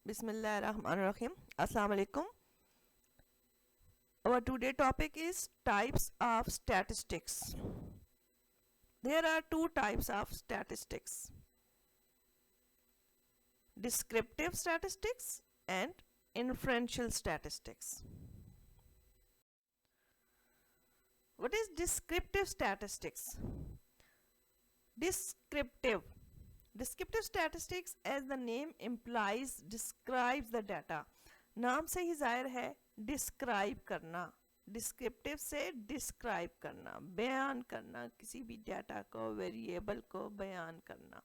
Bismillahirrahmanirrahim. Assalamu alaikum. Our today topic is types of statistics. There are two types of statistics: descriptive statistics and inferential statistics. What is descriptive statistics? Descriptive. Descriptive statistics, as the name implies, describes the data. नाम से ही जाहिर है describe करना, descriptive से describe करना, बयान करना, किसी भी डाटा को, वेरिएबल को बयान करना.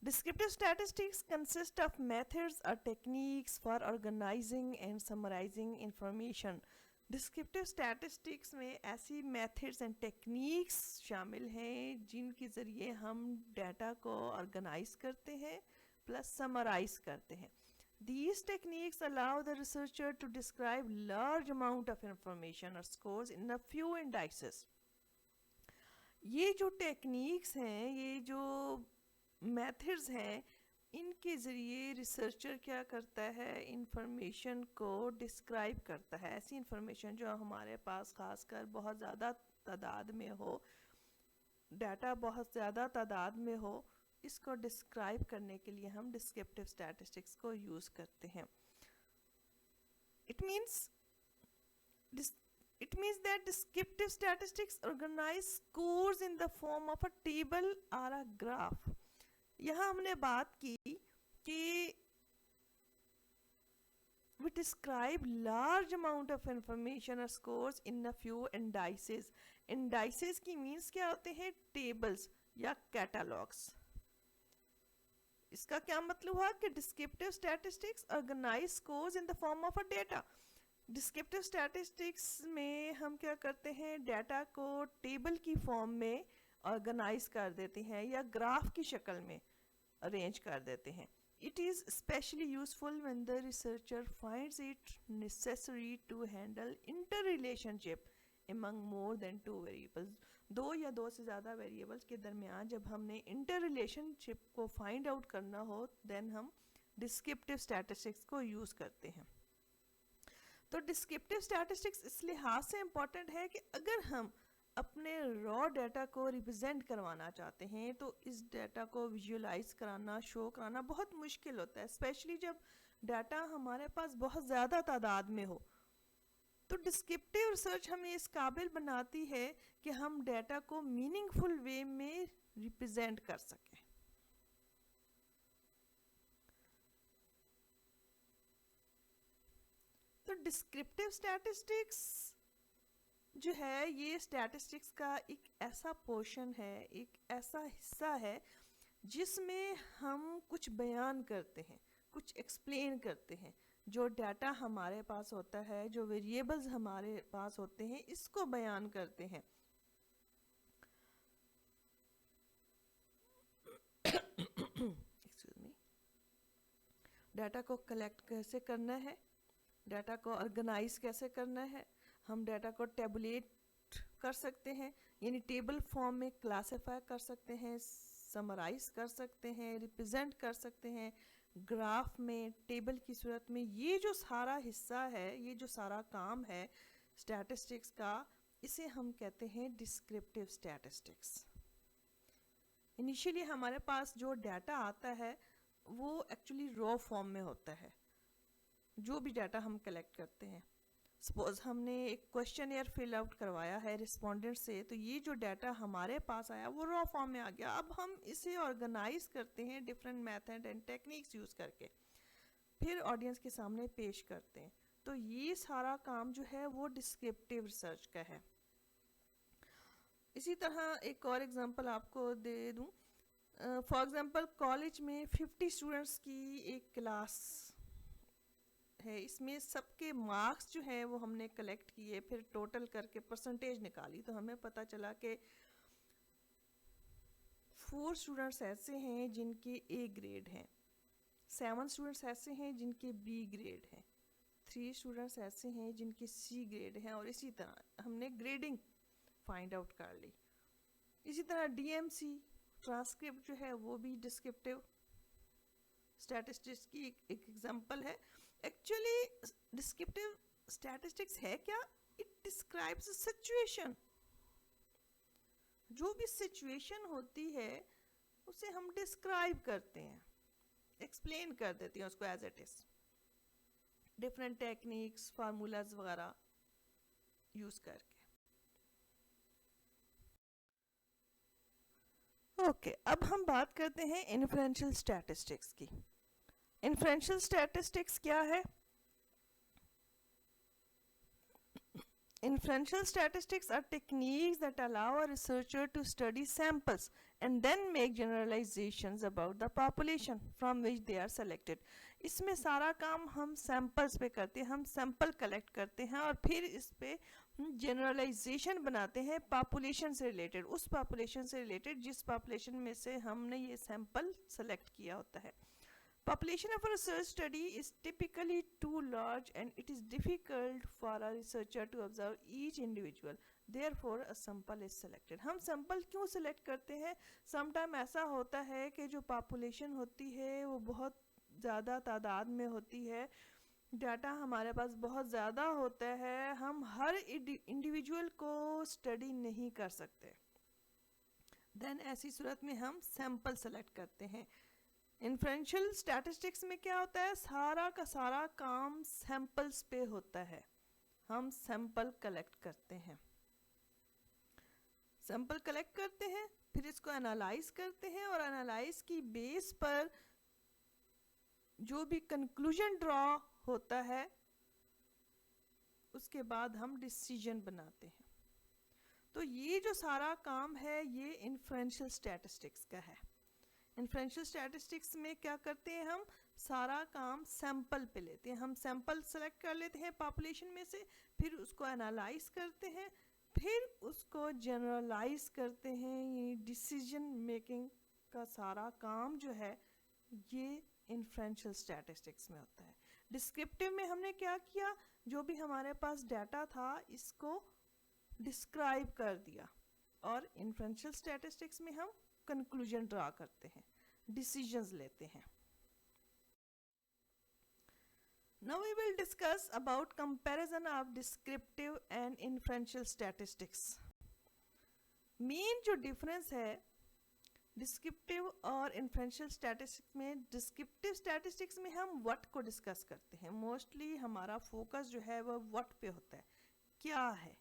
Descriptive statistics consist of methods or techniques for organizing and summarizing information. Descriptive statistics में ऐसी मेथड्स एंड टेक्निक्स शामिल हैं जिनके ज़रिए हम डाटा को ऑर्गेनाइज करते हैं प्लस समराइज करते हैं. These techniques allow the researcher to describe large amount of information or scores in a few indices. ये जो टेक्निक्स हैं, ये जो मेथड्स हैं, इनके ज़रिए रिसर्चर क्या करता है, इंफॉर्मेशन को डिस्क्राइब करता है. ऐसी इंफॉर्मेशन जो हमारे पास खासकर बहुत ज़्यादा तादाद में हो, डाटा बहुत ज़्यादा तादाद में हो, इसको डिस्क्राइब करने के लिए हम डिस्क्रिप्टिव स्टैटिस्टिक्स को यूज़ करते हैं. It means that descriptive statistics organize scores in the form of a table और अ ग्राफ. यहाँ हमने बात की कि we describe large amount of information or scores in a few indices. Indices की मीन्स क्या होते हैं? टेबल्स या कैटलॉग्स. इसका क्या मतलब हुआ कि descriptive statistics organize scores in the form of a data. Descriptive statistics में हम क्या करते हैं, डाटा को टेबल की फॉर्म में ऑर्गेनाइज कर देते हैं या ग्राफ की शक्ल में अरेंज कर देते हैं. It is especially useful when the researcher finds it necessary to handle interrelationship among more than two variables. दो या दो से ज़्यादा वेरिएबल्स के दरमियान जब हमने इंटररिलेशनशिप को फाइंड आउट करना हो, देन हम डिस्क्रिप्टिव स्टैटिस्टिक्स को यूज़ करते हैं. तो डिस्क्रिप्टिव स्टैटिस्टिक्स इस लिहाज से इम्पॉर्टेंट है कि अगर हम अपने रॉ डाटा को रिप्रेजेंट करवाना चाहते हैं तो इस डाटा को विजुअलाइज कराना, शो कराना बहुत मुश्किल होता है, स्पेशली जब डाटा हमारे पास बहुत ज़्यादा तादाद में हो. तो डिस्क्रिप्टिव रिसर्च हमें इस काबिल बनाती है कि हम डाटा को मीनिंगफुल वे में रिप्रेजेंट कर सकें. तो डिस्क्रिप्टिव स्टैटिस्टिक्स जो है, ये स्टैटिस्टिक्स का एक ऐसा पोर्शन है, एक ऐसा हिस्सा है जिसमें हम कुछ बयान करते हैं, कुछ एक्सप्लेन करते हैं. जो डाटा हमारे पास होता है, जो वेरिएबल्स हमारे पास होते हैं, इसको बयान करते हैं. Excuse me. डाटा को कलेक्ट कैसे करना है, डाटा को ऑर्गेनाइज कैसे करना है, हम डाटा को टेबुलेट कर सकते हैं, यानी टेबल फॉर्म में क्लासिफाई कर सकते हैं, समराइज कर सकते हैं, रिप्रेजेंट कर सकते हैं, ग्राफ में, टेबल की सूरत में. ये जो सारा हिस्सा है, ये जो सारा काम है स्टैटिस्टिक्स का, इसे हम कहते हैं डिस्क्रिप्टिव स्टैटिस्टिक्स. इनिशियली हमारे पास जो डाटा आता है वो एक्चुअली रॉ फॉर्म में होता है. जो भी डाटा हम कलेक्ट करते हैं, सपोज हमने एक क्वेश्चन एयर फिल आउट करवाया है रिस्पोंडेंट से, तो ये जो डाटा हमारे पास आया वो रॉ फॉर्म में आ गया. अब हम इसे ऑर्गेनाइज करते हैं different method and techniques use करके, फिर ऑडियंस के सामने पेश करते हैं. तो ये सारा काम जो है वो डिस्क्रिप्टिव रिसर्च का है. इसी तरह एक और एग्जांपल आपको दे दूं. फॉर एग्जांपल कॉलेज में 50 स्टूडेंट्स की एक क्लास है, इसमें सबके मार्क्स जो है वो हमने कलेक्ट किए, फिर टोटल करके परसेंटेज निकाली, तो हमें पता चला कि 4 स्टूडेंट्स ऐसे हैं जिनके ए ग्रेड हैं, 7 स्टूडेंट्स ऐसे हैं जिनके बी ग्रेड हैं, 3 स्टूडेंट्स ऐसे हैं जिनके सी ग्रेड हैं, और इसी तरह हमने ग्रेडिंग फाइंड आउट कर ली. इसी तरह डीएमसी ट्रांसक्रिप्ट जो है वो भी डिस्क्रिप्टिव स्टैटिस्टिक्स की एक एग्जांपल है। एक्चुअली डिस्क्रिप्टिव स्टैटिस्टिक्स है क्या? It describes a situation. जो भी सिचुएशन होती है उसे हम डिस्क्राइब करते हैं, एक्सप्लेन कर देते हैं उसको as it is, different techniques, formulas वगैरह यूज करके। ओके, अब हम बात करते हैं इन्फ्रेंशियल स्टैटिस्टिक्स की। इन्फ्रेंशियल स्टैटिस्टिक्स क्या है? Inferential statistics are techniques that allow a researcher to study samples and then make generalizations about the population from which they are selected. इसमें सारा काम हम सैम्पल्स पे करते हैं, हम सैम्पल कलेक्ट करते हैं और फिर इस पे जनरलाइजेशन बनाते हैं पॉपुलेशन से रिलेटेड, उस पॉपुलेशन से रिलेटेड जिस पॉपुलेशन में से हमने ये सैम्पल सेलेक्ट किया होता है। Population of a research study is typically too large and it is difficult for a researcher to observe each individual. Therefore, a sample is selected. हम sample क्यों select करते हैं? Sometime ऐसा होता है कि जो population होती है वो बहुत ज़्यादा तादाद में होती है, डाटा हमारे पास बहुत ज़्यादा होता है, हम हर इंडिविजुअल को स्टडी नहीं कर सकते। देन ऐसी सूरत में हम सैम्पल सेलेक्ट करते हैं। इन्फ्रेंशियल स्टैटिस्टिक्स में क्या होता है? सारा का सारा काम सैंपल्स पे होता है, हम सैंपल कलेक्ट करते हैं, सैंपल कलेक्ट करते हैं, फिर इसको एनालाइज करते हैं और एनालाइज की बेस पर जो भी कंक्लूजन ड्रॉ होता है उसके बाद हम डिसीजन बनाते हैं। तो ये जो सारा काम है ये इन्फ्रेंशियल स्टैटिस्टिक्स का है। इन्फ्रेंशियल स्टैटिस्टिक्स में क्या करते हैं? हम सारा काम सैंपल पे लेते हैं, हम सैंपल सेलेक्ट कर लेते हैं पॉपुलेशन में से, फिर उसको एनालाइज करते हैं, फिर उसको जनरलाइज करते हैं। ये डिसीजन मेकिंग का सारा काम जो है ये इन्फ्रेंशियल स्टैटिस्टिक्स में होता है। डिस्क्रिप्टिव में हमने क्या किया? जो भी हमारे पास डाटा था इसको डिस्क्राइब कर दिया, और इन्फ्रेंशियल स्टैटिस्टिक्स में हम कंक्लूजन ड्रा करते हैं, डिसीजंस लेते हैं। Now we will discuss about comparison of descriptive and inferential statistics. Main जो डिफरेंस है डिस्क्रिप्टिव और इन्फ्रेंशियल स्टैटिस्टिक्स में, डिस्क्रिप्टिव स्टैटिस्टिक्स में हम व्हाट को डिस्कस करते हैं, मोस्टली हमारा फोकस जो है वो व्हाट पे होता है, क्या है।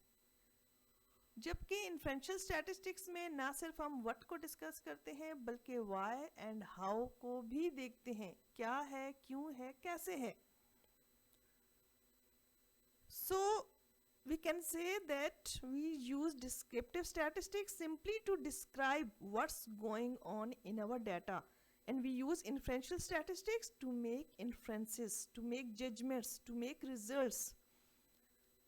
जबकि इन्फ्रेंशियल स्टैटिस्टिक्स में ना सिर्फ हम व्हाट को डिस्कस करते हैं बल्कि व्हाई एंड हाउ को भी देखते हैं, क्या है, क्यों है, कैसे है। So we can say that we use descriptive statistics simply to describe what's going on in our data, and we use inferential statistics to make inferences, to make judgments, to make results.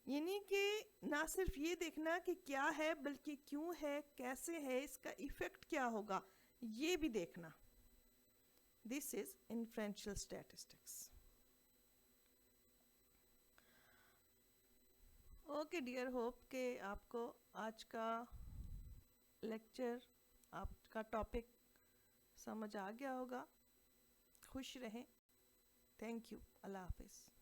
यानी कि ना सिर्फ ये देखना कि क्या है बल्कि क्यों है, कैसे है, इसका इफेक्ट क्या होगा, ये भी देखना। This is inferential statistics. Okay dear, hope के आपको आज का लेक्चर, आपका टॉपिक समझ आ गया होगा। खुश रहें। Thank you. अल्लाह हाफिज़।